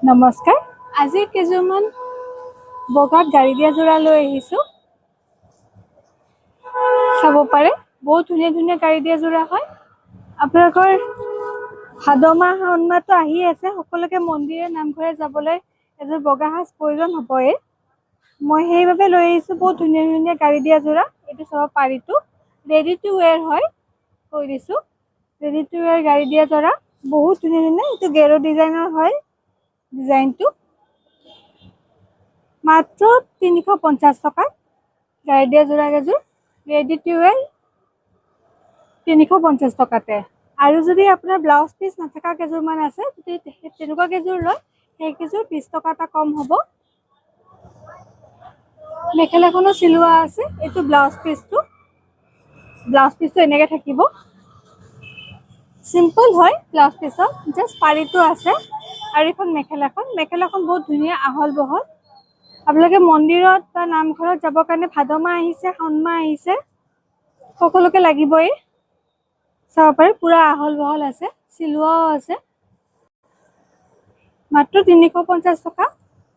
নমস্কাৰ আজি কেজুমান বগাত গাড়ী দিয়া জোৰা লৈ আহিছো চাব পাৰে বহুত ধুনীয়া ধুনীয়া গাড়ী দিয়া জোৰা হয় আপোনালোকৰ ভাদমা শাওনমাহটো আহি আছে সকলোকে মন্দিৰে নামঘৰে যাবলৈ এযোৰ বগা সাজ প্ৰয়োজন হ'বই মই সেইভাবে লৈ আহিছো বহুত ধুনীয়া ধুনীয়া গাড়ী দিয়া জোৰা এইটো চাব পাৰিটো ৰেডি টু ওৱেৰ হয় কৈ দিছো ৰেডি টু ওৱেৰ গাড়ী দিয়া জোৰা বহুত ধুনীয়া ধুনীয়া এইটো গেৰো ডিজাইনৰ হয় ডিজাইনটো মাত্ৰ ৩৫০ টকা গাড়ী দিয়া জোৰা কেজোৰ ৰেডি টু ওৱেৰ ৩৫০ টকাতে আৰু যদি আপোনাৰ ব্লাউজ পিচ নাথাকা কেজোৰমান আছে তেনেকুৱা কেজোৰ লয় সেই কেজোৰ ২০ টকা এটা কম হ'ব মেখেলাখনো চিলোৱা আছে এইটো ব্লাউজ পিচটো এনেকৈ থাকিব সিম্পল হয় ব্লাউজ পিচত জাষ্ট পাৰিটো আছে আৰু এখন মেখেলাখন বহুত ধুনীয়া আহল বহল আপোনালোকে মন্দিৰত বা নামঘৰত যাবৰ কাৰণে ভাদমাহ আহিছে শাওনমাহ আহিছে সকলোকে লাগিবই চাব পাৰে পুৰা আহল বহল আছে চিলোৱাও আছে মাত্ৰ ৩৫০ টকা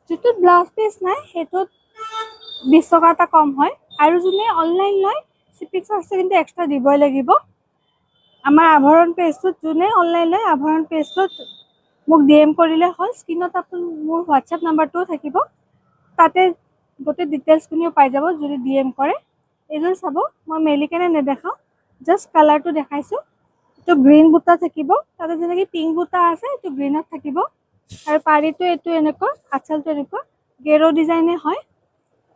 যিটো ব্লাউজ পিচ নাই সেইটোত ২০ টকা এটা কম হয় আৰু যোনে অনলাইন লয় শ্বিপিং চাৰ্জটো কিন্তু এক্সট্ৰা দিবই লাগিব আমাৰ আভৰণ পেজটোত যোনে অনলাইন লয় আভৰণ পেজটোত মোক DM কৰিলে হ'ল স্ক্ৰীনত আপোনাৰ মোৰ হোৱাটছএপ নাম্বাৰটোও থাকিব তাতে গোটেই ডিটেইলছখিনিও পাই যাব যদি DM কৰে এইযোৰ চাব মই মেলি কেনে নেদেখাওঁ জাষ্ট কালাৰটো দেখাইছোঁ এইটো গ্ৰীণ বুটা থাকিব তাতে যেনেকৈ পিংক বুটা আছে এইটো গ্ৰীণত থাকিব আৰু পাৰিটো এইটো এনেকুৱা আঁচলটো এনেকুৱা গেৰো ডিজাইনে হয়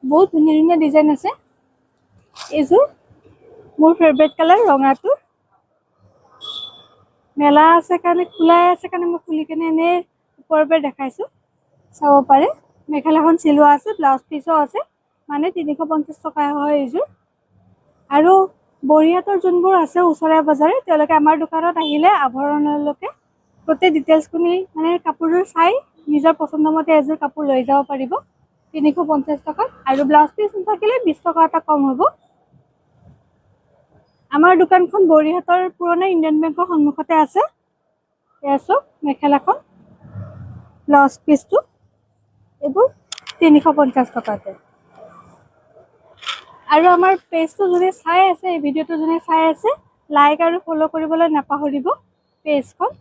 বহুত ধুনীয়া ধুনীয়া ডিজাইন আছে এইযোৰ মোৰ ফেভৰেট কালাৰ ৰঙাটো মেলা আছে কাৰণে খোলাই আছে কাৰণে মই খুলি কেনে এনেই ওপৰৰ পৰা দেখাইছোঁ চাব পাৰে মেখেলাখন চিলোৱা আছে ব্লাউজ পিচো আছে মানে ৩৫০ টকা হয় এইযোৰ আৰু বৰিহাটৰ যোনবোৰ আছে ওচৰে পাজৰে তেওঁলোকে আমাৰ দোকানত আহিলে আভৰণলৈকে গোটেই ডিটেইলছখিনি মানে কাপোৰযোৰ চাই নিজৰ পচন্দমতে এযোৰ কাপোৰ লৈ যাব পাৰিব ৩৫০ টকাত আৰু ব্লাউজ পিচ নাথাকিলে ২০ টকা এটা কম হ'ব আমাৰ দোকানখন বৰিহাটৰ পুৰণা ইণ্ডিয়ান বেংকৰ সন্মুখতে আছে এয়া চাওক মেখেলাখন ব্লাউজ পিচটো এইবোৰ ৩৫০ টকাতে আৰু আমাৰ পেজটো যোনে চাই আছে এই ভিডিঅ'টো যোনে চাই আছে লাইক আৰু ফ'ল' কৰিবলৈ নাপাহৰিব পেজখন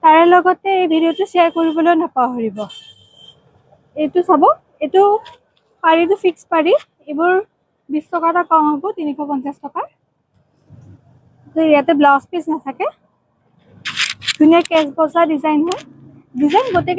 তাৰে লগতে এই ভিডিঅ'টো শ্বেয়াৰ কৰিবলৈ নাপাহৰিব এইটো চাব এইটো পাৰিটো ফিক্স পাৰি এইবোৰ ২০ টকা এটা কম হ'ব ৩৫০ টকাৰ ইয়াতে ব্লাউজ পিচ নাথাকে ধুনীয়া কেচ বচা ডিজাইন হয় ডিজাইন গোটেই